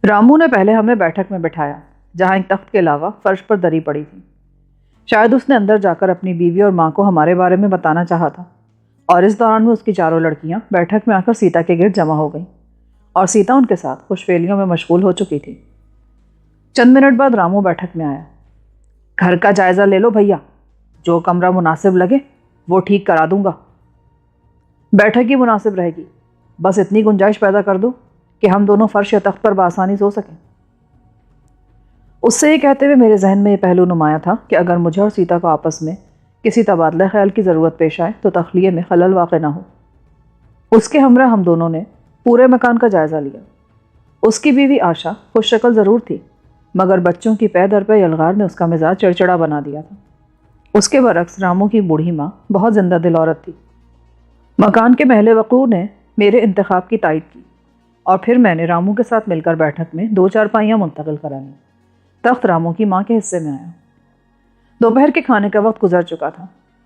رامو نے پہلے ہمیں بیٹھک میں بٹھایا جہاں ایک تخت کے علاوہ فرش پر دری پڑی تھی۔ شاید اس نے اندر جا کر اپنی بیوی اور ماں کو ہمارے بارے میں بتانا چاہا تھا، اور اس دوران میں اس کی چاروں لڑکیاں بیٹھک میں آ کر سیتا کے گرد جمع ہو گئیں اور سیتا ان کے ساتھ خوش فیلیوں میں مشغول ہو چکی تھی۔ چند منٹ بعد رامو بیٹھک میں آیا۔ گھر کا جائزہ لے لو بھیا، جو کمرہ مناسب لگے وہ ٹھیک کرا دوں گا۔ بیٹھک ہی مناسب رہے گی، بس اتنی گنجائش پیدا کر دو کہ ہم دونوں فرش یا تخت پر بآسانی سو سکیں۔ اس سے یہ کہتے ہوئے میرے ذہن میں یہ پہلو نمایاں تھا کہ اگر مجھے اور سیتا کو آپس میں کسی تبادلہ خیال کی ضرورت پیش آئے تو تخلیے میں خلل واقع نہ ہو۔ اس کے ہمراہ ہم دونوں نے پورے مکان کا جائزہ لیا۔ اس کی بیوی آشا خوش شکل ضرور تھی، مگر بچوں کی پے در پے یلغار نے اس کا مزاج چڑچڑا بنا دیا تھا۔ اس کے برعکس رامو کی بوڑھی ماں بہت زندہ دل عورت تھی۔ مکان کے محل وقوع نے میرے انتخاب کی تائید کی، اور پھر میں نے رامو کے ساتھ مل کر بیٹھک میں 2 چارپائیاں منتقل کرا لیں۔ تخت رامو کی ماں کے حصے میں آیا۔ دوپہر کے کھانے کا وقت گزر چکا تھا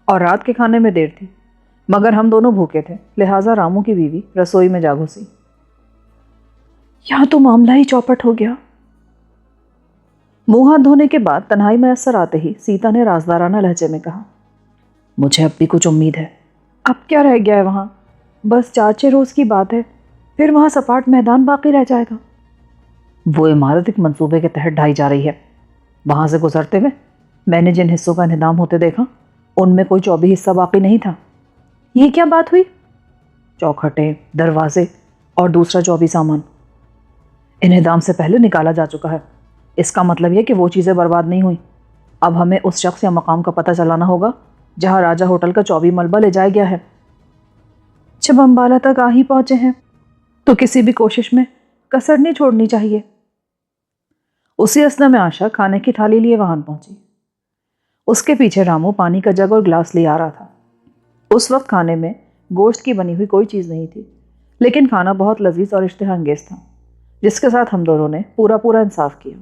اور رات کے کھانے میں دیر تھی، مگر ہم دونوں بھوکے تھے، لہٰذا رامو کی بیوی رسوئی میں جا گھسی۔ یہاں تو معاملہ ہی چوپٹ ہو گیا۔ منہ ہاتھ دھونے کے بعد تنہائی میسر آتے ہی سیتا نے رازدارانہ لہجے میں کہا، مجھے اب بھی کچھ امید ہے۔ اب کیا رہ گیا ہے وہاں؟ بس 4-6 روز کی بات ہے، پھر وہاں سپاٹ میدان باقی رہ جائے گا۔ وہ عمارت ایک منصوبے کے تحت ڈھائی جا رہی ہے۔ وہاں سے گزرتے ہوئے میں نے جن حصوں کا انہدام ہوتے دیکھا ان میں کوئی 24 حصہ باقی نہیں تھا۔ یہ کیا بات ہوئی؟ چوکھٹیں، دروازے اور دوسرا 24 سامان انہدام سے پہلے نکالا جا چکا ہے۔ اس کا مطلب یہ کہ وہ چیزیں برباد نہیں ہوئیں۔ اب ہمیں اس شخص یا مقام کا پتہ چلانا ہوگا جہاں راجہ ہوٹل کا 24 ملبہ لے جایا گیا ہے۔ جب امبالہ تک آ ہی پہنچے ہیں تو کسی بھی کوشش میں کسر نہیں چھوڑنی چاہیے۔ اسی اثنا میں آشا کھانے کی تھالی لیے وہاں پہنچی۔ اس کے پیچھے رامو پانی کا جگ اور گلاس لے آ رہا تھا۔ اس وقت کھانے میں گوشت کی بنی ہوئی کوئی چیز نہیں تھی، لیکن کھانا بہت لذیذ اور اشتہا انگیز تھا، جس کے ساتھ ہم دونوں نے پورا انصاف کیا۔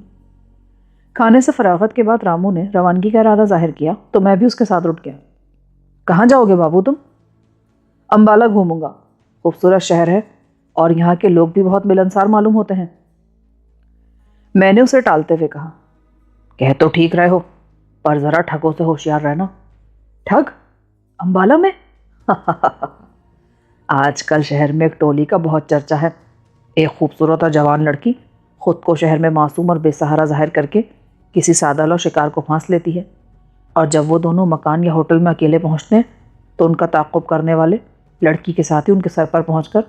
کھانے سے فراغت کے بعد رامو نے روانگی کا ارادہ ظاہر کیا تو میں بھی اس کے ساتھ اٹھ گیا۔ کہاں جاؤ گے بابو تم؟ امبالہ گھوموں گا، خوبصورت شہر ہے اور یہاں کے لوگ بھی بہت ملنسار معلوم ہوتے ہیں۔ میں نے اسے ٹالتے ہوئے کہا، کہہ تو ٹھیک رہے ہو، پر ذرا ٹھگوں سے ہوشیار رہنا۔ ٹھگ؟ امبالہ میں؟ آج کل شہر میں ایک ٹولی کا بہت چرچا ہے۔ ایک خوبصورت اور جوان لڑکی خود کو شہر میں معصوم اور بے سہارا ظاہر کر کے کسی سادہ لو شکار کو پھانس لیتی ہے، اور جب وہ دونوں مکان یا ہوٹل میں اکیلے پہنچتے ہیں تو ان کا تعاقب کرنے والے لڑکی کے ساتھ ہی ان کے سر پر پہنچ کر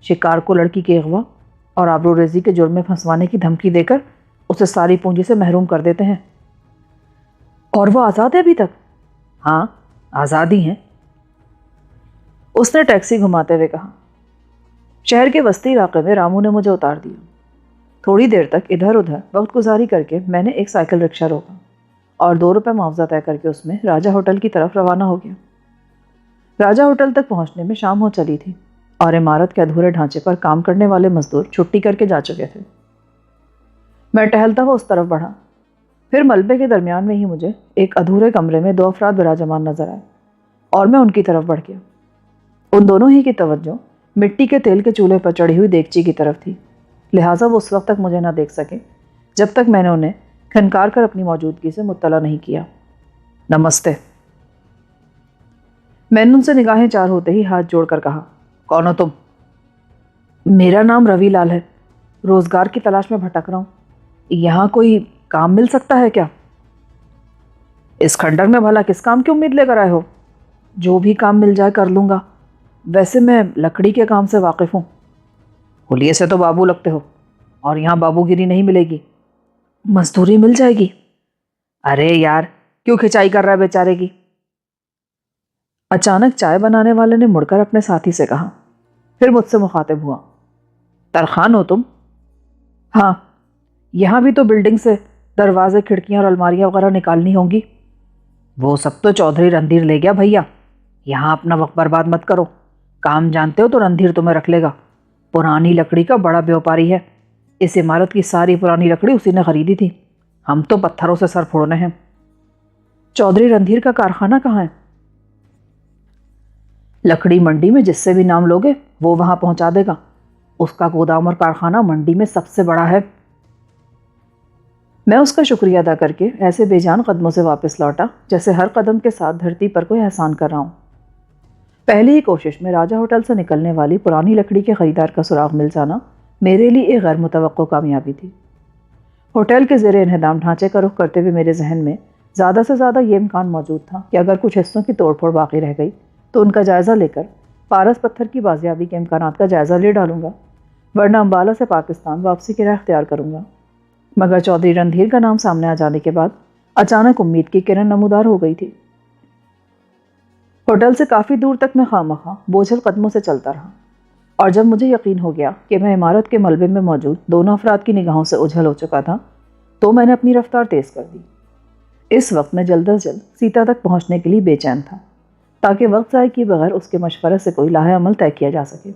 شکار کو لڑکی کے اغوا اور آبروریزی کے جرم میں پھنسوانے کی دھمکی دے کر اسے ساری پونجی سے محروم کر دیتے ہیں۔ اور وہ آزاد ہے ابھی تک؟ ہاں، آزاد ہی ہیں۔ اس نے ٹیکسی گھماتے ہوئے کہا۔ شہر کے وسطی علاقے میں رامو نے مجھے اتار دیا۔ تھوڑی دیر تک ادھر ادھر وقت گزاری کر کے میں نے ایک سائیکل رکشہ روکا اور 2 روپے معاوضہ طے کر کے اس میں راجہ ہوٹل کی طرف روانہ ہو گیا۔ راجہ ہوٹل تک پہنچنے میں شام ہو چلی تھی اور عمارت کے ادھورے ڈھانچے پر کام کرنے والے مزدور چھٹی کر کے جا چکے تھے۔ میں ٹہلتا ہوا اس طرف بڑھا، پھر ملبے کے درمیان میں ہی مجھے ایک ادھورے کمرے میں 2 افراد براجمان نظر آئے اور میں ان کی طرف بڑھ گیا۔ ان دونوں ہی کی توجہ مٹی کے تیل کے چولہے پر چڑھی ہوئی دیگچی کی طرف تھی، لہٰذا وہ اس وقت تک مجھے نہ دیکھ سکے جب تک میں نے انہیں کھنکار کر اپنی موجودگی سے مطلع نہیں کیا۔ نمستے۔ میں نے ان سے نگاہیں چار ہوتے ہی ہاتھ جوڑ کر کہا، کون ہو تم؟ میرا نام روی لال ہے، روزگار کی تلاش میں بھٹک رہا ہوں، یہاں کوئی کام مل سکتا ہے کیا؟ اس کھنڈر میں بھلا کس کام کی امید لے کر آئے ہو؟ جو بھی کام مل جائے کر لوں گا، ویسے میں لکڑی کے کام سے واقف ہوں۔ حلیے سے تو بابو لگتے ہو، اور یہاں بابو گیری نہیں ملے گی۔ مزدوری مل جائے گی؟ ارے یار، کیوں کھچائی کر رہا ہے بیچارے کی؟ اچانک چائے بنانے والے نے مڑ کر اپنے ساتھی سے کہا، پھر مجھ سے مخاطب ہوا، ترخان ہو تم؟ ہاں، یہاں بھی تو بلڈنگ سے دروازے، کھڑکیاں اور الماریاں وغیرہ نکالنی ہوں گی۔ وہ سب تو چودھری رندھیر لے گیا بھیا، یہاں اپنا وقت برباد مت کرو۔ کام جانتے ہو تو رندھیر تمہیں رکھ لے گا۔ پرانی لکڑی کا بڑا بیوپاری ہے، اس عمارت کی ساری پرانی لکڑی اسی نے خریدی تھی، ہم تو پتھروں سے سر پھوڑنے ہیں۔ چودھری رندھیر کا کارخانہ کہاں ہے؟ لکڑی منڈی میں جس سے بھی نام لوگے وہ وہاں پہنچا دے گا۔ اس کا گودام اور کارخانہ منڈی میں سب سے بڑا ہے۔ میں اس کا شکریہ ادا کر کے ایسے بے جان قدموں سے واپس لوٹا جیسے ہر قدم کے ساتھ دھرتی پر کوئی احسان کر رہا ہوں۔ پہلی ہی کوشش میں راجہ ہوٹل سے نکلنے والی پرانی لکڑی کے خریدار کا سراغ مل جانا میرے لیے ایک غیر متوقع کامیابی تھی۔ ہوٹل کے زیر انہدام ڈھانچے کا رخ کرتے ہوئے میرے ذہن میں زیادہ سے زیادہ یہ امکان موجود تھا کہ اگر کچھ حصوں کی توڑ پھوڑ باقی رہ گئی تو ان کا جائزہ لے کر پارس پتھر کی بازیابی کے امکانات کا جائزہ لے ڈالوں گا، ورنہ امبالہ سے پاکستان واپسی کی راہ اختیار کروں گا۔ مگر چودھری رندھیر کا نام سامنے آ جانے کے بعد اچانک امید کی کرن نمودار ہو گئی تھی۔ ہوٹل سے کافی دور تک میں خواہ بوجھل قدموں سے چلتا رہا، اور جب مجھے یقین ہو گیا کہ میں عمارت کے ملبے میں موجود دونوں افراد کی نگاہوں سے اجھل ہو چکا تھا تو میں نے اپنی رفتار تیز کر دی۔ اس وقت میں جلد از جلد سیتا تک پہنچنے کے لیے بے چین تھا تاکہ وقت ضائع کیے بغیر اس کے مشورے سے کوئی لاہ عمل طے کیا جا سکے۔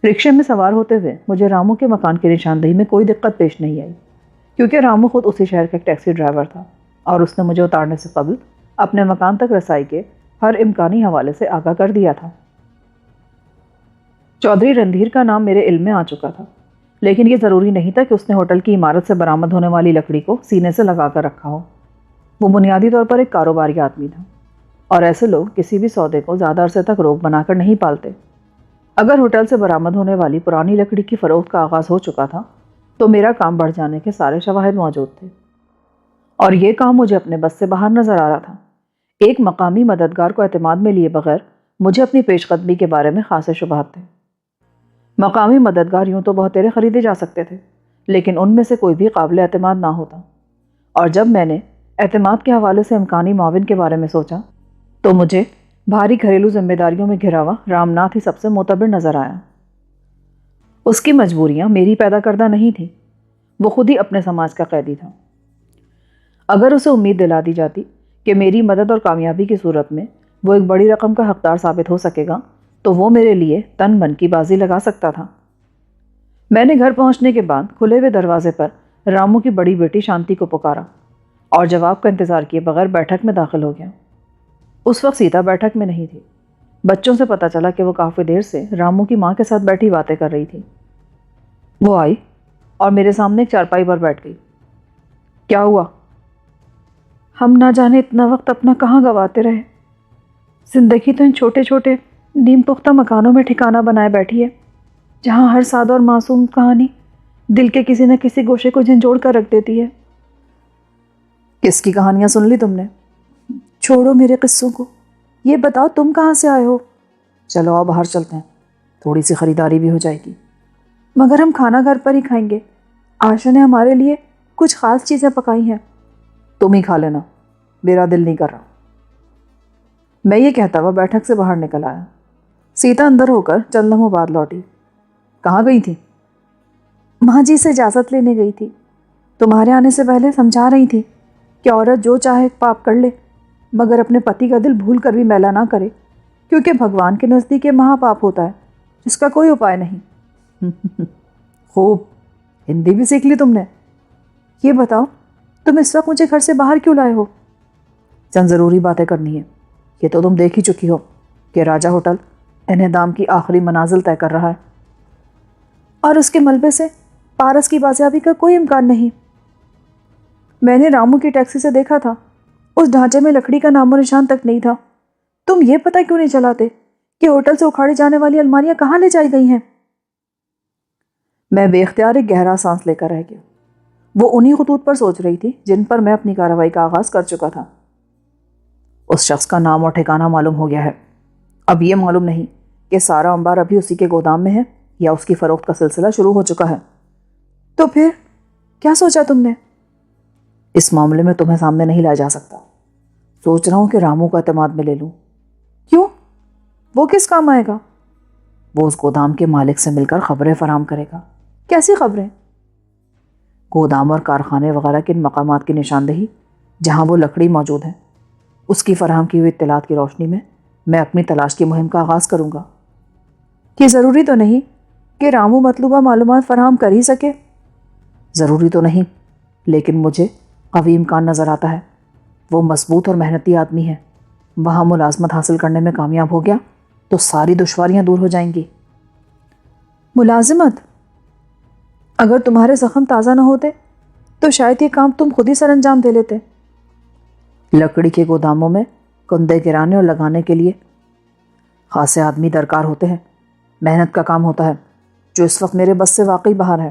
رکشے میں سوار ہوتے ہوئے مجھے رامو کے مکان کی نشاندہی میں کوئی دقت پیش نہیں آئی، کیونکہ رامو خود اسی شہر کا ایک ٹیکسی ڈرائیور تھا اور اس نے مجھے اتارنے سے قبل اپنے مکان تک رسائی کے ہر امکانی حوالے سے آگاہ کر دیا تھا۔ چودھری رندھیر کا نام میرے علم میں آ چکا تھا، لیکن یہ ضروری نہیں تھا کہ اس نے ہوٹل کی عمارت سے برآمد ہونے والی لکڑی کو سینے سے لگا کر رکھا ہو۔ وہ بنیادی طور پر ایک کاروباری آدمی تھا، اور ایسے لوگ کسی بھی سودے کو زیادہ عرصے تک روک بنا کر نہیں پالتے۔ اگر ہوٹل سے برآمد ہونے والی پرانی لکڑی کی فروخت کا آغاز ہو چکا تھا تو میرا کام بڑھ جانے کے سارے شواہد موجود تھے، اور یہ کام مجھے اپنے بس سے باہر نظر آ رہا تھا۔ ایک مقامی مددگار کو اعتماد میں لیے بغیر مجھے اپنی پیش قدمی کے بارے میں خاصے شبہات تھے۔ مقامی مددگار یوں تو بہترے خریدے جا سکتے تھے، لیکن ان میں سے کوئی بھی قابل اعتماد نہ ہوتا، اور جب میں نے اعتماد کے حوالے سے امکانی معاون کے بارے میں سوچا تو مجھے بھاری گھریلو ذمہ داریوں میں گھرا ہوا رام ناتھ ہی سب سے معتبر نظر آیا۔ اس کی مجبوریاں میری پیدا کردہ نہیں تھیں، وہ خود ہی اپنے سماج کا قیدی تھا۔ اگر اسے امید دلا دی جاتی کہ میری مدد اور کامیابی کی صورت میں وہ ایک بڑی رقم کا حقدار ثابت ہو سکے گا تو وہ میرے لیے تن من کی بازی لگا سکتا تھا۔ میں نے گھر پہنچنے کے بعد کھلے ہوئے دروازے پر رامو کی بڑی بیٹی شانتی کو پکارا اور جواب کا انتظار کیے بغیر بیٹھک میں داخل ہو گیا۔ اس وقت سیتا بیٹھک میں نہیں تھی۔ بچوں سے پتہ چلا کہ وہ کافی دیر سے رامو کی ماں کے ساتھ بیٹھی باتیں کر رہی تھی۔ وہ آئی اور میرے سامنے ایک چارپائی پر بیٹھ گئی۔ کیا ہوا؟ ہم نہ جانے اتنا وقت اپنا کہاں گواتے رہے۔ زندگی تو ان چھوٹے چھوٹے نیم پختہ مکانوں میں ٹھکانہ بنائے بیٹھی ہے، جہاں ہر سادہ اور معصوم کہانی دل کے کسی نہ کسی گوشے کو جھنجھوڑ کر رکھ دیتی ہے۔ کس کی کہانیاں سن لی تم نے؟ چھوڑو میرے قصوں کو، یہ بتاؤ تم کہاں سے آئے ہو؟ چلو آؤ باہر چلتے ہیں، تھوڑی سی خریداری بھی ہو جائے گی۔ مگر ہم کھانا گھر پر ہی کھائیں گے، آشا نے ہمارے لیے کچھ خاص چیزیں پکائی ہیں۔ تم ہی کھا لینا، میرا دل نہیں کر رہا۔ میں یہ کہتا ہوا بیٹھک سے باہر نکل آیا۔ سیتا اندر ہو کر چند لمحوں بعد لوٹی۔ کہاں گئی تھی؟ ماں جی سے اجازت لینے گئی تھی۔ تمہارے آنے سے پہلے سمجھا رہی تھی کہ عورت جو چاہے پاپ کر لے، مگر اپنے پتی کا دل بھول کر بھی میلا نہ کرے، کیونکہ بھگوان کے نزدیک یہ مہا پاپ ہوتا ہے جس کا کوئی اپائے نہیں۔ خوب، ہندی بھی سیکھ لی تم نے۔ یہ بتاؤ تم اس وقت مجھے گھر سے باہر کیوں لائے ہو؟ چند ضروری باتیں کرنی ہے۔ یہ تو تم دیکھ ہی چکی ہو کہ راجہ ہوٹل انہدام کی آخری منازل طے کر رہا ہے، اور اس کے ملبے سے پارس کی بازیابی کا کوئی امکان نہیں۔ میں نے رامو کی ٹیکسی سے دیکھا تھا، اس ڈھانچے میں لکڑی کا نام و نشان تک نہیں تھا۔ تم یہ پتہ کیوں نہیں چلاتے کہ ہوٹل سے اکھاڑی جانے والی الماریاں کہاں لے جائی گئی ہیں؟ میں بے اختیار ایک گہرا سانس لے کر رہ گیا۔ وہ انہی خطوط پر سوچ رہی تھی جن پر میں اپنی کارروائی کا آغاز کر چکا تھا۔ اس شخص کا نام اور ٹھکانہ معلوم ہو گیا ہے۔ اب یہ معلوم نہیں کہ سارا انبار ابھی اسی کے گودام میں ہے یا اس کی فروخت کا سلسلہ شروع ہو چکا ہے۔ تو پھر کیا سوچا تم نے؟ اس معاملے میں تمہیں سامنے نہیں لایا جا سکتا۔ سوچ رہا ہوں کہ رامو کو اعتماد میں لے لوں۔ کیوں؟ وہ کس کام آئے گا؟ وہ اس گودام کے مالک سے مل کر خبریں فراہم کرے گا۔ کیسی خبریں؟ گودام اور کارخانے وغیرہ کے ان مقامات کی نشاندہی جہاں وہ لکڑی موجود ہے، اس کی فراہم کی ہوئی اطلاعات کی روشنی میں اپنی تلاش کی مہم کا آغاز کروں گا۔ یہ ضروری تو نہیں کہ رامو مطلوبہ معلومات فراہم کر ہی سکے۔ ضروری تو نہیں، لیکن مجھے قوی امکان نظر آتا ہے۔ وہ مضبوط اور محنتی آدمی ہے، وہاں ملازمت حاصل کرنے میں کامیاب ہو گیا تو ساری دشواریاں دور ہو جائیں گی۔ ملازمت؟ اگر تمہارے زخم تازہ نہ ہوتے تو شاید یہ کام تم خود ہی سر انجام دے لیتے۔ لکڑی کے گوداموں میں کندے گرانے اور لگانے کے لیے خاصے آدمی درکار ہوتے ہیں، محنت کا کام ہوتا ہے جو اس وقت میرے بس سے واقعی باہر ہے۔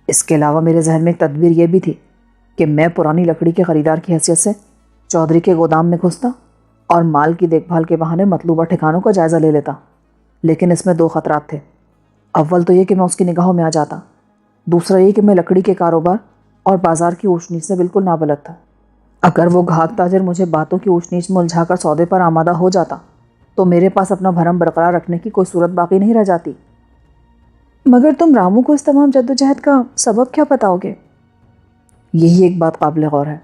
اس کے علاوہ میرے ذہن میں ایک تدبیر یہ بھی تھی کہ میں پرانی لکڑی کے خریدار کی حیثیت سے چودھری کے گودام میں گھستا اور مال کی دیکھ بھال کے بہانے مطلوبہ ٹھکانوں کا جائزہ لے لیتا، لیکن اس میں دو خطرات تھے۔ اول تو یہ کہ میں اس کی نگاہوں میں آ جاتا، دوسرا یہ کہ میں لکڑی کے کاروبار اور بازار کی اونچ نیچ سے بالکل نابلد تھا۔ اگر وہ گھاک تاجر مجھے باتوں کی اونچ نیچ میں الجھا کر سودے پر آمادہ ہو جاتا تو میرے پاس اپنا بھرم برقرار رکھنے کی کوئی صورت باقی نہیں رہ جاتی۔ مگر تم رامو کو اس تمام جدوجہد کا سبب کیا بتاؤ گے؟ یہی ایک بات قابل غور ہے۔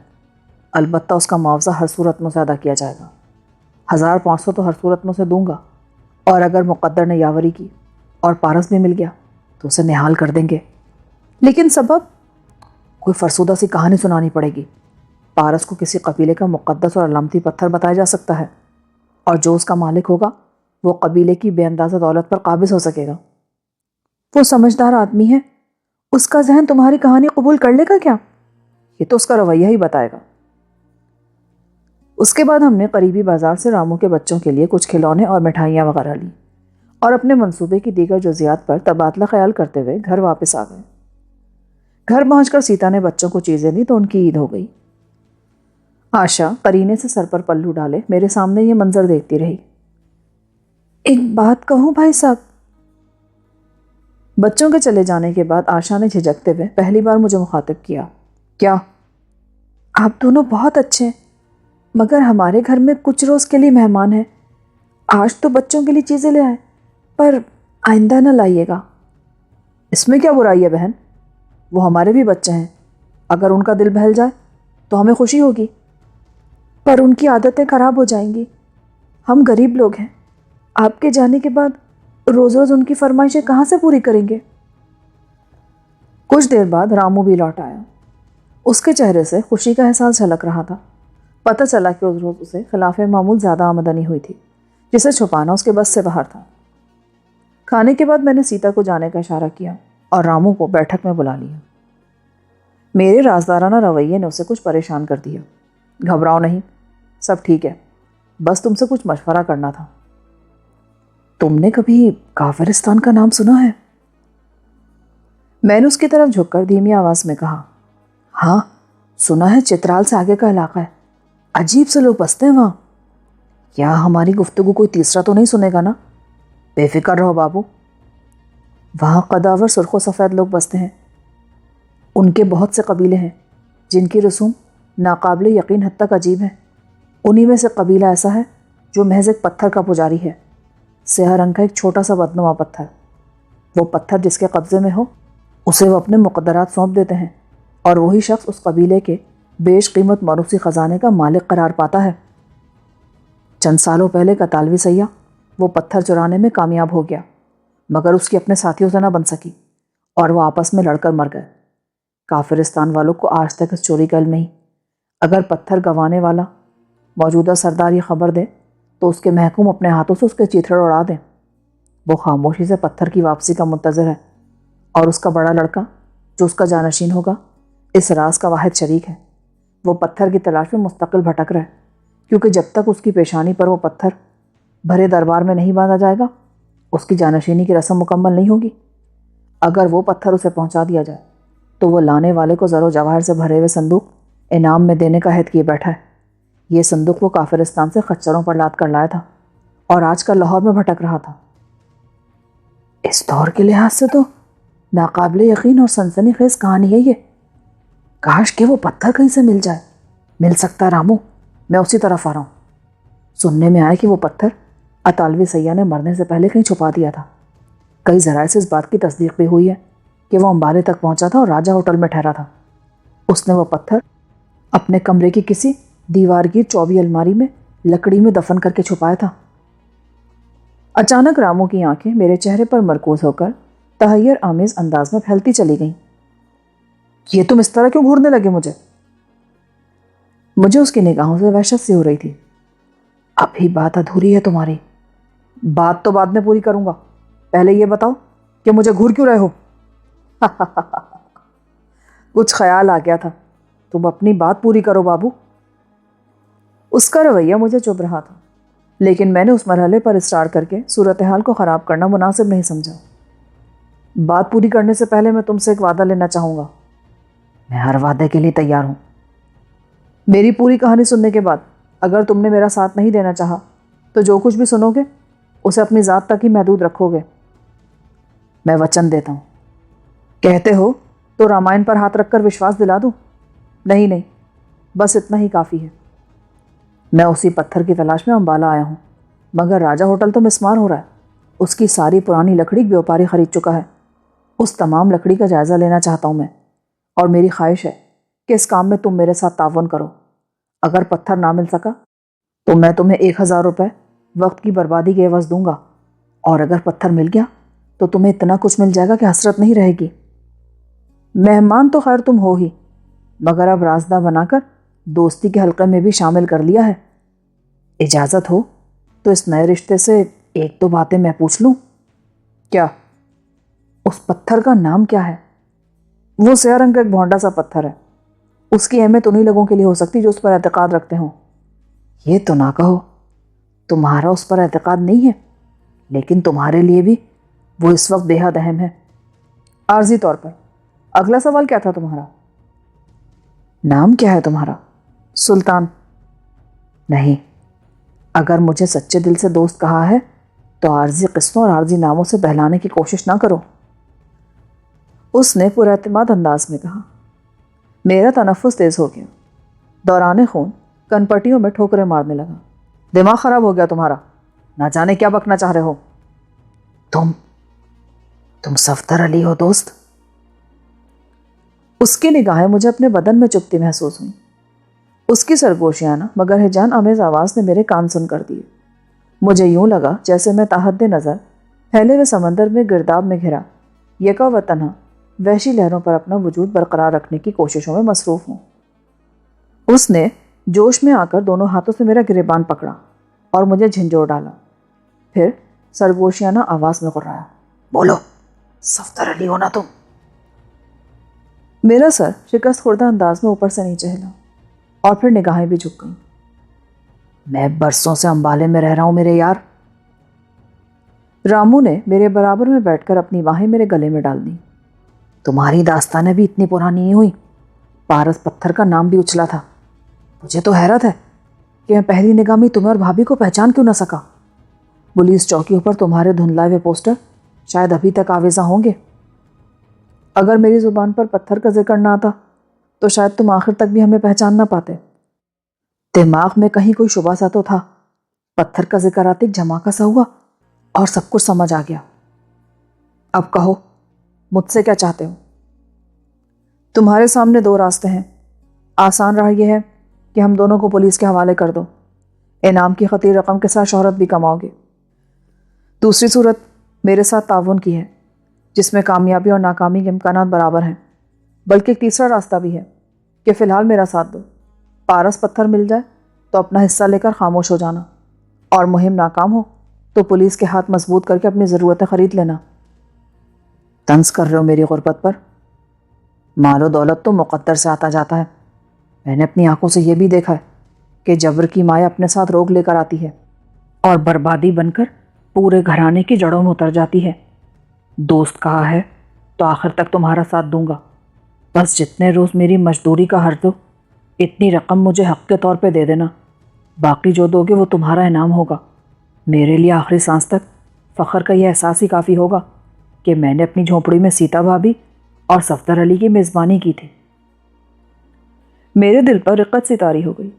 البتہ اس کا معاوضہ ہر صورت میں سے ادا کیا جائے گا۔ 1500 تو ہر صورت میں سے دوں گا، اور اگر مقدر نے یاوری کی اور پارس بھی مل گیا تو اسے نہال کر دیں گے۔ لیکن سبب؟ کوئی فرسودہ سی کہانی سنانی پڑے گی۔ پارس کو کسی قبیلے کا مقدس اور علامتی پتھر بتایا جا سکتا ہے، اور جو اس کا مالک ہوگا وہ قبیلے کی بے اندازہ دولت پر قابض ہو سکے گا۔ وہ سمجھدار آدمی ہے، اس کا ذہن تمہاری کہانی قبول کر لے گا کیا؟ یہ تو اس کا رویہ ہی بتائے گا۔ اس کے بعد ہم نے قریبی بازار سے رامو کے بچوں کے لیے کچھ کھلونے اور مٹھائیاں وغیرہ لی اور اپنے منصوبے کی دیگر جزیات پر تبادلہ خیال کرتے ہوئے گھر واپس آ گئے۔ گھر پہنچ کر سیتا نے بچوں کو چیزیں دی تو ان کی عید ہو گئی۔ آشا قرینے سے سر پر پلو ڈالے میرے سامنے یہ منظر دیکھتی رہی۔ ایک بات کہوں بھائی صاحب؟ بچوں کے چلے جانے کے بعد آشا نے جھجکتے ہوئے پہلی بار مجھے مخاطب کیا۔ کیا؟ آپ دونوں بہت اچھے ہیں، مگر ہمارے گھر میں کچھ روز کے لیے مہمان ہیں۔ آج تو بچوں کے لیے چیزیں لے آئے، پر آئندہ نہ لائیے گا۔ اس میں کیا برائی ہے بہن؟ وہ ہمارے بھی بچے ہیں، اگر ان کا دل بہل جائے تو ہمیں خوشی ہوگی۔ پر ان کی عادتیں خراب ہو جائیں گی۔ ہم غریب لوگ ہیں، آپ کے جانے کے بعد روز روز ان کی فرمائشیں کہاں سے پوری کریں گے؟ کچھ دیر بعد رامو بھی لوٹ آیا۔ اس کے چہرے سے خوشی کا احساس جھلک رہا تھا۔ پتہ چلا کہ اس روز اسے خلاف معمول زیادہ آمدنی ہوئی تھی، جسے چھپانا اس کے بس سے باہر تھا۔ کھانے کے بعد میں نے سیتا کو جانے کا اشارہ کیا اور رامو کو بیٹھک میں بلا لیا۔ میرے رازدارانہ رویے نے اسے کچھ پریشان کر دیا۔ گھبراؤ نہیں، سب ٹھیک ہے، بس تم سے کچھ مشورہ کرنا تھا۔ تم نے کبھی کافرستان کا نام سنا ہے؟ میں نے اس کی طرف جھک کر دھیمی آواز میں کہا، ہاں سنا ہے، چترال سے آگے کا علاقہ ہے، عجیب سے لوگ بستے ہیں وہاں۔ کیا ہماری گفتگو کوئی تیسرا تو نہیں سنے گا نا؟ بے فکر رہو بابو، وہاں قداور سرخ و سفید لوگ بستے ہیں۔ ان کے بہت سے قبیلے ہیں جن کی رسوم ناقابل یقین حد تک عجیب ہیں۔ انہی میں سے قبیلہ ایسا ہے جو محض ایک پتھر کا پجاری ہے، سیاہ رنگ کا ایک چھوٹا سا بدنما پتھر۔ وہ پتھر جس کے قبضے میں ہو اسے وہ اپنے مقدرات سونپ دیتے ہیں، اور وہی شخص اس قبیلے کے بیش قیمت موروثی خزانے کا مالک قرار پاتا ہے۔ چند سالوں پہلے کتالوی سیاح وہ پتھر چرانے میں کامیاب ہو گیا، مگر اس کی اپنے ساتھیوں سے نہ بن سکی اور وہ آپس میں لڑ کر مر گئے۔ کافرستان والوں کو آج تک اس چوری کا علم نہیں۔ اگر پتھر گنوانے والا موجودہ سردار یہ خبر دے تو اس کے محکوم اپنے ہاتھوں سے اس کے چیتھڑ اڑا دیں۔ وہ خاموشی سے پتھر کی واپسی کا منتظر ہے، اور اس کا بڑا لڑکا جو اس کا جانشین ہوگا اس راز کا واحد شریک ہے۔ وہ پتھر کی تلاش میں مستقل بھٹک رہا ہے، کیونکہ جب تک اس کی پیشانی پر وہ پتھر بھرے دربار میں نہیں باندھا جائے گا اس کی جانشینی کی رسم مکمل نہیں ہوگی۔ اگر وہ پتھر اسے پہنچا دیا جائے تو وہ لانے والے کو زر و جواہر سے بھرے ہوئے صندوق انعام میں دینے کا عہد کیے بیٹھا ہے۔ یہ صندوق وہ کافرستان سے خچروں پر لاد کر لایا تھا اور آج کل لاہور میں بھٹک رہا تھا۔ اس دور کے لحاظ سے تو ناقابل یقین اور سنسنی خیز کہانی ہے یہ۔ کاش کہ وہ پتھر کہیں سے مل جائے۔ مل سکتا رامو، میں اسی طرف آ رہا ہوں۔ سننے میں آیا کہ وہ پتھر اطالوی سیاح نے مرنے سے پہلے کہیں چھپا دیا تھا۔ کئی ذرائع سے اس بات کی تصدیق بھی ہوئی ہے کہ وہ امبالے تک پہنچا تھا اور راجہ ہوٹل میں ٹھہرا تھا۔ اس نے وہ پتھر اپنے کمرے کی کسی دیوار گیر چوبی الماری میں لکڑی میں دفن کر کے چھپایا تھا۔ اچانک رامو کی آنکھیں میرے چہرے پر مرکوز ہو کر تحیر آمیز انداز میں پھیلتی چلی گئیں۔ یہ تم اس طرح کیوں گھورنے لگے مجھے اس کی نگاہوں سے وحشت سی ہو رہی تھی۔ ابھی بات ادھوری ہے تمہاری۔ بات تو بعد میں پوری کروں گا، پہلے یہ بتاؤ کہ مجھے گھور کیوں رہے ہو؟ کچھ خیال آ گیا تھا. تم اپنی بات پوری کرو بابو. اس کا رویہ مجھے چبھ رہا تھا، لیکن میں نے اس مرحلے پر اسٹار کر کے صورتحال کو خراب کرنا مناسب نہیں سمجھا. بات پوری کرنے سے پہلے میں تم سے ایک وعدہ لینا چاہوں گا. میں ہر وعدے کے لیے تیار ہوں. میری پوری کہانی سننے کے بعد اگر تم نے میرا ساتھ نہیں دینا چاہا تو جو کچھ بھی سنو گے اسے اپنی ذات تک ہی محدود رکھو گے. میں وچن دیتا ہوں. کہتے ہو تو رامائن پر ہاتھ رکھ کر وشواس دلا دوں؟ نہیں، بس اتنا ہی کافی ہے. میں اسی پتھر کی تلاش میں امبالہ آیا ہوں، مگر راجہ ہوٹل تو مسمار ہو رہا ہے. اس کی ساری پرانی لکڑی بیوپاری خرید چکا ہے. اس تمام لکڑی کا جائزہ لینا چاہتا ہوں میں، اور میری خواہش ہے کہ اس کام میں تم میرے ساتھ تعاون کرو. اگر پتھر نہ مل سکا تو میں تمہیں 1000 روپے وقت کی بربادی کے عوض دوں گا، اور اگر پتھر مل گیا تو تمہیں اتنا کچھ مل جائے گا کہ حسرت نہیں رہے گی. مہمان تو خیر تم ہو ہی، مگر اب رازدہ بنا کر دوستی کے حلقے میں بھی شامل کر لیا ہے. اجازت ہو تو اس نئے رشتے سے ایک دو باتیں میں پوچھ لوں؟ کیا؟ اس پتھر کا نام کیا ہے؟ وہ سیاہ رنگ کا ایک بھونڈا سا پتھر ہے. اس کی اہمیت انہی لوگوں کے لیے ہو سکتی جو اس پر اعتقاد رکھتے ہوں. یہ تو نہ کہو تمہارا اس پر اعتقاد نہیں ہے، لیکن تمہارے لیے بھی وہ اس وقت بے حد اہم ہے. عارضی طور پر. اگلا سوال کیا تھا تمہارا؟ نام کیا ہے تمہارا؟ سلطان. نہیں، اگر مجھے سچے دل سے دوست کہا ہے تو عارضی قسطوں اور عارضی ناموں سے بہلانے کی کوشش نہ کرو. اس نے پر اعتماد انداز میں کہا. میرا تنفس تیز ہو گیا. دوران خون کن پٹیوں میں ٹھوکریں مارنے لگا. دماغ خراب ہو گیا تمہارا؟ نہ جانے کیا بکنا چاہ رہے ہو. تم صفدر علی ہو دوست؟ اس کی نگاہیں مجھے اپنے بدن میں چپتی محسوس ہوئیں. اس کی سرگوشیانہ مگر ہیجان آمیز آواز نے میرے کان سن کر دیے. مجھے یوں لگا جیسے میں تحت نظر پھیلے ہوئے سمندر میں گرداب میں گھرا یکا و تنہا وحشی لہروں پر اپنا وجود برقرار رکھنے کی کوششوں میں مصروف ہوں. اس نے جوش میں آ کر دونوں ہاتھوں سے میرا گریبان پکڑا اور مجھے جھنجھوڑ ڈالا. پھر سرگوشیانہ آواز میں غرایا. بولو، صفدر علی ہو نا تم؟ میرا سر شکست خوردہ انداز میں اوپر سے نیچے ہلا اور پھر نگاہیں بھی جھک گئیں. میں برسوں سے امبالے میں رہ رہا ہوں میرے یار. رامو نے میرے برابر میں بیٹھ کر اپنی باہیں میرے گلے میں ڈال دیں. تمہاری داستانیں بھی اتنی پرانی نہیں ہوئی. پارس پتھر کا نام بھی اچھلا تھا. مجھے تو حیرت ہے کہ میں پہلی نگاہ میں تمہیں اور بھابھی کو پہچان کیوں نہ سکا. پولیس چوکیوں پر تمہارے دھندلائے ہوئے پوسٹر شاید ابھی تک آویزاں ہوں گے. اگر میری زبان پر پتھر کا ذکر نہ آتا تو شاید تم آخر تک بھی ہمیں پہچان نہ پاتے. دماغ میں کہیں کوئی شبہ سا تو تھا. پتھر کا ذکر آتے ایک جھماکا سا ہوا اور سب کچھ سمجھ آ گیا. اب کہو مجھ سے کیا چاہتے ہو؟ تمہارے سامنے 2 راستے ہیں. آسان راہ یہ ہے کہ ہم دونوں کو پولیس کے حوالے کر دو. انعام کی خطیر رقم کے ساتھ شہرت بھی کماؤ گے. دوسری صورت میرے ساتھ تعاون کی ہے، جس میں کامیابی اور ناکامی کے امکانات برابر ہیں. بلکہ ایک تیسرا راستہ بھی ہے کہ فی الحال میرا ساتھ دو. پارس پتھر مل جائے تو اپنا حصہ لے کر خاموش ہو جانا، اور مہم ناکام ہو تو پولیس کے ہاتھ مضبوط کر کے اپنی ضرورتیں خرید لینا. طنز کر رہے ہو میری غربت پر؟ مال و دولت تو مقدر سے آتا جاتا ہے. میں نے اپنی آنکھوں سے یہ بھی دیکھا ہے کہ جبر کی مائیں اپنے ساتھ روگ لے کر آتی ہے اور بربادی بن کر پورے گھرانے کی جڑوں میں اتر جاتی ہے. دوست کہا ہے تو آخر تک تمہارا ساتھ دوں گا. بس جتنے روز میری مزدوری کا حرج ہو اتنی رقم مجھے حق کے طور پہ دے دینا. باقی جو دو گے وہ تمہارا انعام ہوگا. میرے لیے آخری سانس تک فخر کا یہ احساس ہی کافی ہوگا کہ میں نے اپنی جھونپڑی میں سیتا بھابھی اور صفدر علی کی میزبانی کی تھی. میرے دل پر رقت سی طاری ہو گئی.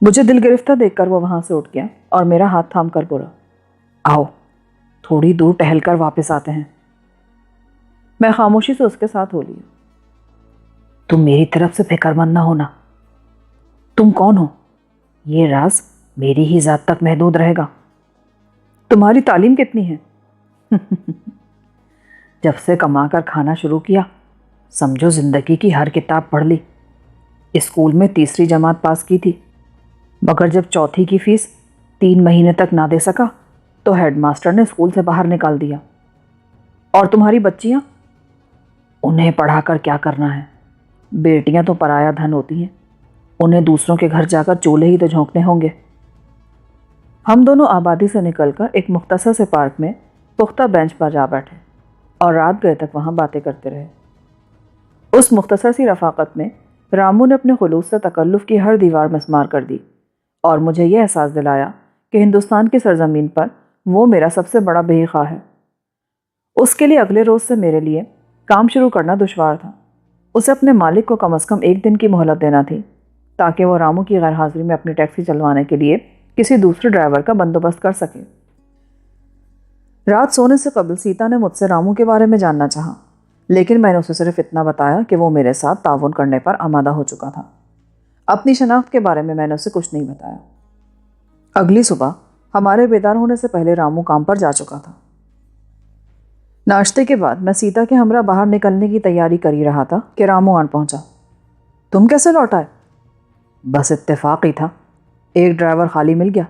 مجھے دل گرفتہ دیکھ کر وہ وہاں سے اٹھ گیا اور میرا ہاتھ تھام کر بولا، آؤ تھوڑی دور ٹہل کر واپس آتے ہیں. میں خاموشی سے اس کے ساتھ ہو لیا. تم میری طرف سے فکر مند نہ ہونا. تم کون ہو یہ راز میری ہی ذات تک محدود رہے گا. تمہاری تعلیم کتنی ہے؟ جب سے کما کر کھانا شروع کیا سمجھو زندگی کی ہر کتاب پڑھ لی. اسکول میں 3ری جماعت پاس کی تھی، مگر جب 4تھی کی فیس 3 مہینے تک نہ دے سکا تو ہیڈ ماسٹر نے اسکول سے باہر نکال دیا. اور تمہاری بچیاں؟ انہیں پڑھا کر کیا کرنا ہے؟ بیٹیاں تو پرایا دھن ہوتی ہیں، انہیں دوسروں کے گھر جا کر چولہے ہی تو جھونکنے ہوں گے۔ ہم دونوں آبادی سے نکل کر ایک مختصر سے پارک میں پختہ بینچ پر جا بیٹھے اور رات گئے تک وہاں باتیں کرتے رہے۔ اس مختصر سی رفاقت میں رامو نے اپنے خلوص سے تکلف کی ہر دیوار مسمار کر دی اور مجھے یہ احساس دلایا کہ ہندوستان کی سرزمین پر وہ میرا سب سے بڑا بے خواہ ہے۔ اس کے لیے اگلے روز سے میرے لیے کام شروع کرنا دشوار تھا۔ اسے اپنے مالک کو کم از کم 1 دن کی مہلت دینا تھی تاکہ وہ رامو کی غیر حاضری میں اپنی ٹیکسی چلوانے کے لیے کسی دوسرے ڈرائیور کا بندوبست کر سکے۔ رات سونے سے قبل سیتا نے مجھ سے رامو کے بارے میں جاننا چاہا، لیکن میں نے اسے صرف اتنا بتایا کہ وہ میرے ساتھ تعاون کرنے پر آمادہ ہو چکا تھا۔ اپنی شناخت کے بارے میں نے اسے کچھ نہیں بتایا۔ اگلی صبح ہمارے بیدار ہونے سے پہلے رامو کام پر جا چکا تھا۔ ناشتے کے بعد میں سیتا کے ہمراہ باہر نکلنے کی تیاری کر ہی رہا تھا کہ رامو آن پہنچا۔ تم کیسے لوٹ آئے؟ بس اتفاق ہی تھا، ایک ڈرائیور خالی مل گیا،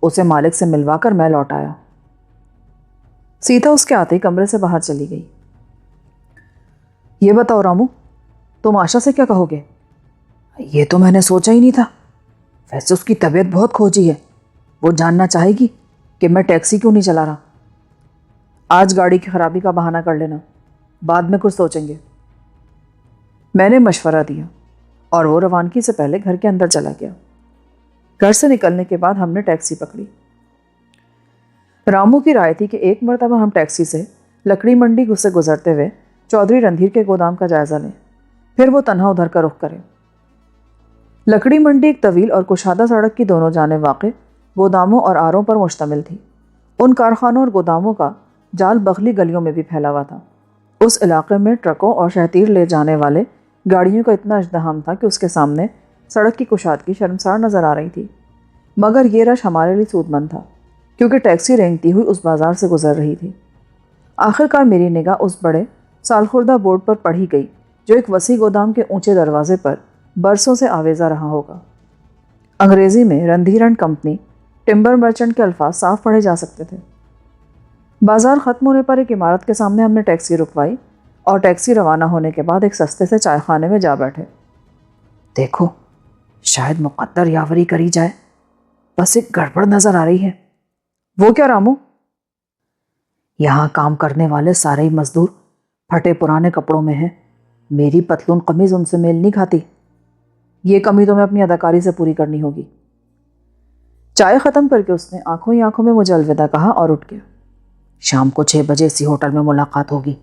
اسے مالک سے ملوا کر میں لوٹ آیا۔ سیتا اس کے آتے ہی کمرے سے باہر چلی گئی۔ یہ بتاؤ رامو، تم آشا سے کیا کہو گے؟ یہ تو میں نے سوچا ہی نہیں تھا۔ ویسے اس کی طبیعت بہت کھوجی ہے، وہ جاننا چاہے گی کہ میں ٹیکسی کیوں نہیں چلا رہا۔ آج گاڑی کی خرابی کا بہانہ کر لینا، بعد میں کچھ سوچیں گے۔ میں نے مشورہ دیا اور وہ روانگی سے پہلے گھر کے اندر چلا گیا۔ گھر سے نکلنے کے بعد ہم نے ٹیکسی پکڑی۔ رامو کی رائے تھی کہ ایک مرتبہ ہم ٹیکسی سے لکڑی منڈی سے گزرتے ہوئے چودھری رندھیر کے گودام کا جائزہ لیں، پھر وہ تنہا ادھر کا رخ کرے۔ لکڑی منڈی ایک طویل اور کشادہ سڑک کی دونوں جانب واقع گوداموں اور آروں پر مشتمل تھی۔ ان کارخانوں اور گوداموں کا جال بغلی گلیوں میں بھی پھیلا ہوا تھا۔ اس علاقے میں ٹرکوں اور شہتیر لے جانے والے گاڑیوں کا اتنا ازدحام تھا کہ اس کے سامنے سڑک کی کشادگی شرمسار نظر آ رہی تھی، مگر یہ رش ہمارے لیے سود مند تھا کیونکہ ٹیکسی رینگتی ہوئی اس بازار سے گزر رہی تھی۔ آخرکار میری نگاہ اس بڑے سالخوردہ بورڈ پر پڑھی گئی جو ایک وسیع گودام کے اونچے دروازے پر برسوں سے آویزہ رہا ہوگا۔ انگریزی میں Randhir and company timber merchant کے الفاظ صاف پڑھے جا سکتے تھے۔ بازار ختم ہونے پر ایک عمارت کے سامنے ہم نے ٹیکسی رکوائی اور ٹیکسی روانہ ہونے کے بعد ایک سستے سے چائے خانے میں جا بیٹھے۔ دیکھو، شاید مقدر یاوری کری جائے، بس ایک گڑبڑ نظر آ رہی ہے۔ وہ کیا رامو؟ یہاں کام کرنے والے سارے ہی مزدور پھٹے پرانے کپڑوں میں ہیں، میری پتلون قمیض ان سے میل نہیں کھاتی۔ یہ کمی تو میں اپنی اداکاری سے پوری کرنی ہوگی۔ چائے ختم کر کے اس نے آنکھوں ہی آنکھوں میں مجھے الوداع کہا اور اٹھ گیا۔ شام کو 6 بجے اسی ہوٹل میں ملاقات ہوگی۔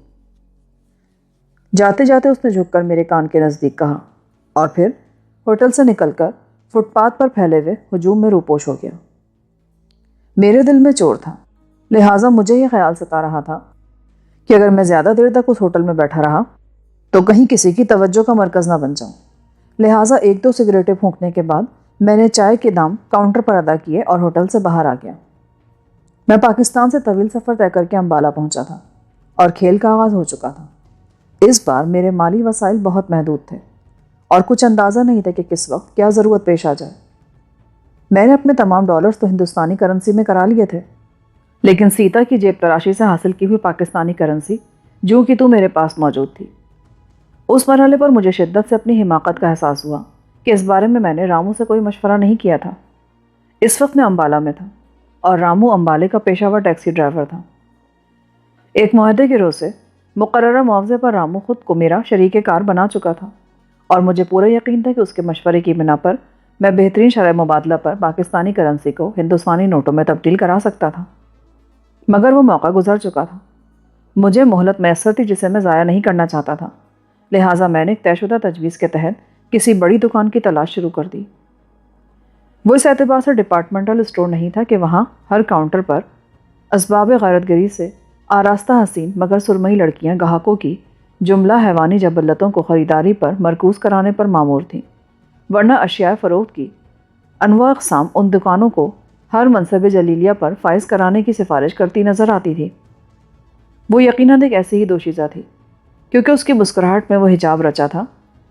جاتے جاتے اس نے جھک کر میرے کان کے نزدیک کہا اور پھر ہوٹل سے نکل کر فٹ پاتھ پر پھیلے ہوئے ہجوم میں روپوش ہو گیا۔ میرے دل میں چور تھا، لہٰذا مجھے یہ خیال ستا رہا تھا کہ اگر میں زیادہ دیر تک اس ہوٹل میں بیٹھا رہا تو کہیں کسی کی توجہ کا مرکز نہ بن جاؤں۔ لہٰذا 1-2 سگریٹیں پھونکنے کے بعد میں نے چائے کے دام کاؤنٹر پر ادا کیے اور ہوٹل سے باہر آ گیا۔ میں پاکستان سے طویل سفر طے کر کے امبالہ پہنچا تھا اور کھیل کا آغاز ہو چکا تھا۔ اس بار میرے مالی وسائل بہت محدود تھے اور کچھ اندازہ نہیں تھا کہ کس وقت کیا ضرورت پیش آ جائے۔ میں نے اپنے تمام ڈالرز تو ہندوستانی کرنسی میں کرا لیے تھے، لیکن سیتا کی جیب تراشی سے حاصل کی ہوئی پاکستانی کرنسی جو کہ تو میرے پاس موجود تھی۔ اس مرحلے پر مجھے شدت سے اپنی حماقت کا احساس ہوا کہ اس بارے میں نے رامو سے کوئی مشورہ نہیں کیا تھا۔ اس وقت میں امبالہ میں تھا اور رامو امبالے کا پیشہ ور ٹیکسی ڈرائیور تھا۔ ایک معاہدے کے روز سے مقررہ معاوضے پر رامو خود کو میرا شریک کار بنا چکا تھا اور مجھے پورا یقین تھا کہ اس کے مشورے کی بنا پر میں بہترین شرح مبادلہ پر پاکستانی کرنسی کو ہندوستانی نوٹوں میں تبدیل کرا سکتا تھا، مگر وہ موقع گزر چکا تھا۔ مجھے مہلت میسر تھی جسے میں ضائع نہیں کرنا چاہتا تھا، لہٰذا میں نے ایک طے شدہ تجویز کے تحت کسی بڑی دکان کی تلاش شروع کر دی۔ وہ اس اعتبار سے ڈپارٹمنٹل اسٹور نہیں تھا کہ وہاں ہر کاؤنٹر پر اسباب غیرت گری سے آراستہ حسین مگر سرمئی لڑکیاں گاہکوں کی جملہ حیوانی جبلتوں کو خریداری پر مرکوز کرانے پر مامور تھیں، ورنہ اشیاء فروخت کی انواع اقسام ان دکانوں کو ہر منصب جلیلیہ پر فائز کرانے کی سفارش کرتی نظر آتی تھی۔ وہ یقیناً ایک ایسی ہی دوشیزہ تھی کیونکہ اس کی مسکراہٹ میں وہ حجاب رچا تھا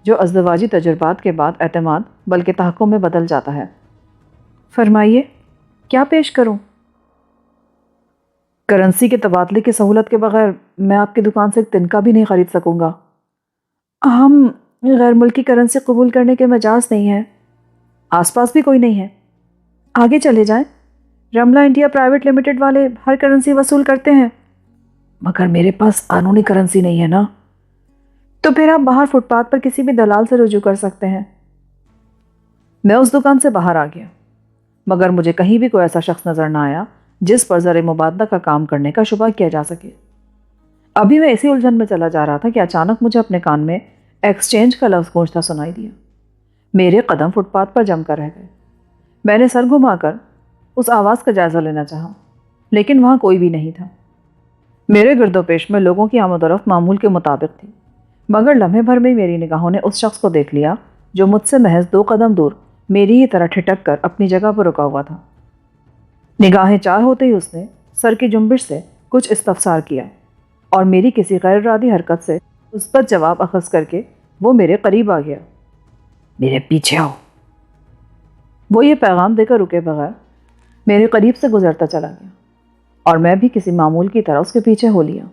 جو ازدواجی تجربات کے بعد اعتماد بلکہ تحقق میں بدل جاتا ہے۔ فرمائیے، کیا پیش کروں؟ کرنسی کے تبادلے کی سہولت کے بغیر میں آپ کی دکان سے ایک تنکا بھی نہیں خرید سکوں گا۔ غیر ملکی کرنسی قبول کرنے کے مجاز نہیں ہے، آس پاس بھی کوئی نہیں ہے۔ آگے چلے جائیں، رملہ انڈیا پرائیویٹ لمیٹڈ والے ہر کرنسی وصول کرتے ہیں۔ مگر میرے پاس قانونی کرنسی نہیں ہے نا۔ تو پھر آپ باہر فٹ پاتھ پر کسی بھی دلال سے رجوع کر سکتے ہیں۔ میں اس دکان سے باہر آ گیا، مگر مجھے کہیں بھی کوئی ایسا شخص نظر نہ آیا جس پر زر مبادلہ کا کام کرنے کا شبہ کیا جا سکے۔ ابھی میں اسی الجھن میں چلا جا رہا تھا کہ اچانک مجھے اپنے کان میں ایکسچینج کا لفظ گونجتا سنائی دیا۔ میرے قدم فٹ پاتھ پر جم کر رہ گئے۔ میں نے سر گھما کر اس آواز کا جائزہ لینا چاہا، لیکن وہاں کوئی بھی نہیں تھا۔ میرے گرد و پیش میں لوگوں کی آمد و رفت معمول کے مطابق تھی، مگر لمحے بھر میں میری نگاہوں نے اس شخص کو دیکھ لیا جو مجھ سے محض 2 قدم دور میری ہی طرح ٹھٹک کر اپنی جگہ پر رکا ہوا تھا۔ نگاہیں چار ہوتے ہی اس نے سر کی جنبش سے کچھ استفسار کیا اور میری کسی غیر ارادی حرکت سے مثبت جواب اخذ کر کے وہ میرے قریب آ گیا۔ میرے پیچھے آؤ۔ وہ یہ پیغام دے کر رکے بغیر میرے قریب سے گزرتا چلا گیا اور میں بھی کسی معمول کی طرح اس کے پیچھے ہو لیا۔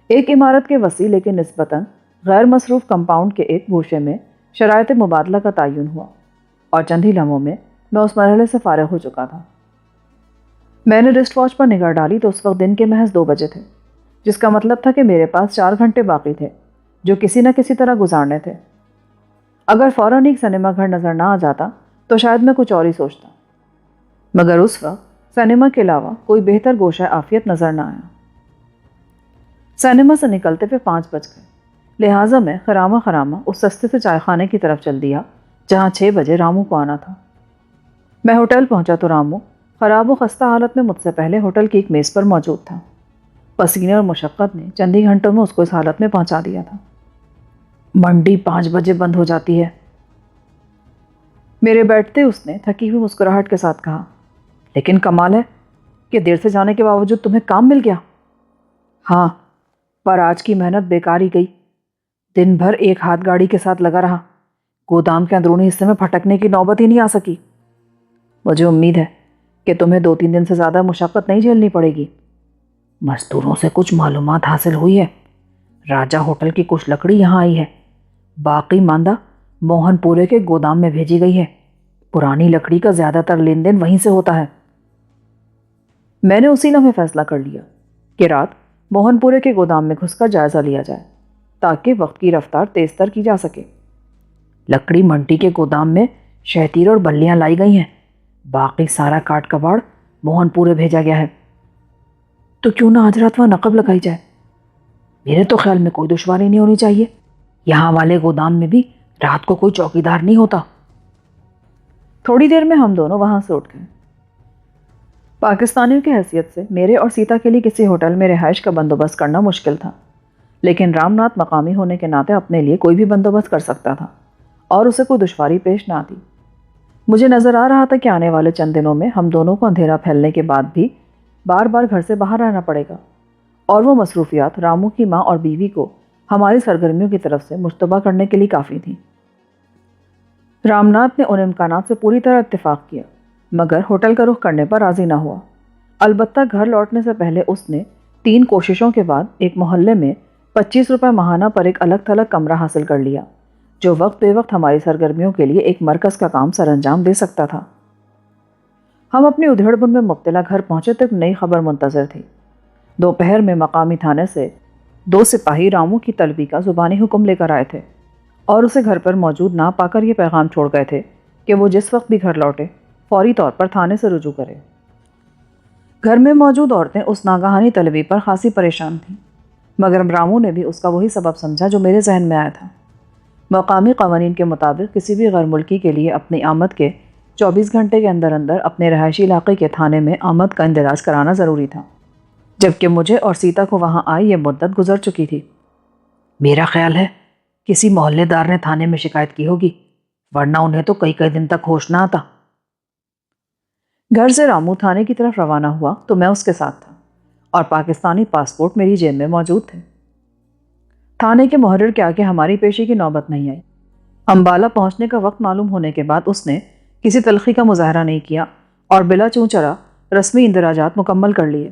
ایک عمارت کے وسیع لیکن نسبتاً غیر مصروف کمپاؤنڈ کے ایک گوشے میں شرائط مبادلہ کا تعین ہوا اور چند ہی لمحوں میں اس مرحلے سے فارغ ہو چکا تھا۔ میں نے رسٹ واچ پر نگاہ ڈالی تو اس وقت دن کے محض 2 بجے تھے، جس کا مطلب تھا کہ میرے پاس 4 گھنٹے باقی تھے جو کسی نہ کسی طرح گزارنے تھے۔ اگر فوراً ایک سنیما گھر نظر نہ آ جاتا تو شاید میں کچھ اور ہی سوچتا، مگر اس وقت سنیما کے علاوہ کوئی بہتر گوشہ عافیت نظر نہ آیا۔ سنیما سے نکلتے ہوئے 5 بج گئے، لہٰذا میں خرامہ اس سستے سے چائے خانے کی طرف چل دیا جہاں 6 بجے رامو کو آنا تھا۔ میں ہوٹل پہنچا تو رامو خراب و خستہ حالت میں مجھ سے پہلے ہوٹل کی ایک میز پر موجود تھا۔ پسینے اور مشقت نے چند ہی گھنٹوں میں اس کو اس حالت میں پہنچا دیا تھا۔ منڈی 5 بجے بند ہو جاتی ہے، میرے بیٹھتے اس نے تھکی ہوئی مسکراہٹ کے ساتھ کہا۔ لیکن کمال ہے کہ دیر سے جانے کے باوجود تمہیں کام مل گیا۔ ہاں، پر آج کی محنت بیکار ہی گئی۔ دن بھر ایک ہاتھ گاڑی کے ساتھ لگا رہا، گودام کے اندرونی حصے میں پھٹکنے کی نوبت ہی نہیں آ سکی۔ مجھے امید ہے کہ تمہیں 2-3 دن سے زیادہ مشقت نہیں جھیلنی پڑے گی۔ مزدوروں سے کچھ معلومات حاصل ہوئی ہے، راجہ ہوٹل کی کچھ لکڑی یہاں آئی ہے، باقی ماندہ موہن پورے کے گودام میں بھیجی گئی ہے۔ پرانی لکڑی کا زیادہ تر لین دین وہیں سے ہوتا ہے۔ میں نے اسی لمحے فیصلہ کر لیا کہ رات موہن پورے کے گودام میں گھس کر جائزہ لیا جائے تاکہ وقت کی رفتار تیز تر کی جا سکے۔ لکڑی منڈی کے گودام میں شہتیر اور بلیاں لائی گئی ہیں، باقی سارا کاٹ کباڑ موہن پورے بھیجا گیا ہے۔ تو کیوں نہ آج رات وہاں نقب لگائی جائے؟ میرے تو خیال میں کوئی دشواری نہیں ہونی چاہیے، یہاں والے گودام میں بھی رات کو کوئی چوکیدار نہیں ہوتا۔ تھوڑی دیر میں ہم دونوں وہاں سے اٹھ گئے۔ پاکستانیوں کی حیثیت سے میرے اور سیتا کے لیے کسی ہوٹل میں رہائش کا بندوبست کرنا مشکل تھا، لیکن رام ناتھ مقامی ہونے کے ناطے اپنے لیے کوئی بھی بندوبست کر سکتا تھا اور اسے کوئی دشواری پیش نہ آتی۔ مجھے نظر آ رہا تھا کہ آنے والے چند دنوں میں ہم دونوں کو اندھیرا پھیلنے کے بعد بھی بار بار گھر سے باہر رہنا پڑے گا، اور وہ مصروفیات رامو کی ماں اور بیوی کو ہماری سرگرمیوں کی طرف سے مشتبہ کرنے کے لیے کافی تھیں۔ رام ناتھ نے ان امکانات سے پوری طرح اتفاق کیا، مگر ہوٹل کا رخ کرنے پر راضی نہ ہوا۔ البتہ گھر لوٹنے سے پہلے اس نے 3 کوششوں کے بعد ایک محلے میں 25 روپے ماہانہ پر ایک الگ تھلگ کمرہ حاصل کر لیا، جو وقت بے وقت ہماری سرگرمیوں کے لیے ایک مرکز کا کام سر انجام دے سکتا تھا۔ ہم اپنی ادھیڑ بن میں مبتلا گھر پہنچے تو ایک نئی خبر منتظر تھی۔ دوپہر میں مقامی تھانے سے 2 سپاہی رامو کی طلبی کا زبانی حکم لے کر آئے تھے اور اسے گھر پر موجود نہ پا کر یہ پیغام چھوڑ گئے تھے کہ وہ جس وقت بھی گھر لوٹے فوری طور پر تھانے سے رجوع کرے۔ گھر میں موجود عورتیں اس ناگہانی طلبی پر خاصی پریشان تھیں، مگر رامو نے بھی اس کا وہی سبب سمجھا جو میرے ذہن میں آیا تھا۔ مقامی قوانین کے مطابق کسی بھی غیر ملکی کے لیے اپنی آمد کے 24 گھنٹے کے اندر اندر اپنے رہائشی علاقے کے تھانے میں آمد کا اندراج کرانا ضروری تھا، جبکہ مجھے اور سیتا کو وہاں آئی یہ مدت گزر چکی تھی۔ میرا خیال ہے کسی محلے دار نے تھانے میں شکایت کی ہوگی، ورنہ انہیں تو کئی دن تک ہوش نہ آتا۔ گھر سے رامو تھانے کی طرف روانہ ہوا تو میں اس کے ساتھ تھا اور پاکستانی پاسپورٹ میری جیب میں موجود تھے۔ تھانے کے محرر کے آگے ہماری پیشی کی نوبت نہیں آئی۔ امبالہ پہنچنے کا وقت معلوم ہونے کے بعد اس نے کسی تلخی کا مظاہرہ نہیں کیا اور بلا چونچرا رسمی اندراجات مکمل کر لیے۔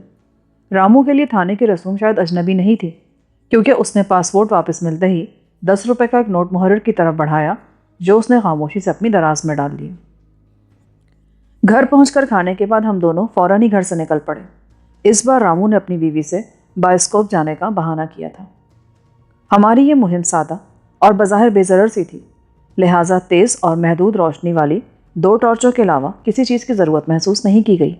رامو کے لیے تھانے کی رسوم شاید اجنبی نہیں تھی، کیونکہ اس نے پاسپورٹ واپس ملتے ہی 10 روپے کا ایک نوٹ محرر کی طرف بڑھایا جو اس نے خاموشی سے اپنی دراز میں ڈال لیا۔ گھر پہنچ کر کھانے کے بعد ہم دونوں فوراً ہی گھر سے نکل پڑے۔ اس بار رامو نے اپنی بیوی سے بائسکوپ جانے کا بہانہ کیا تھا۔ ہماری یہ مہم سادہ اور بظاہر بے ضرر سی تھی، لہٰذا تیز اور محدود روشنی والی 2 ٹارچوں کے علاوہ کسی چیز کی ضرورت محسوس نہیں کی گئی۔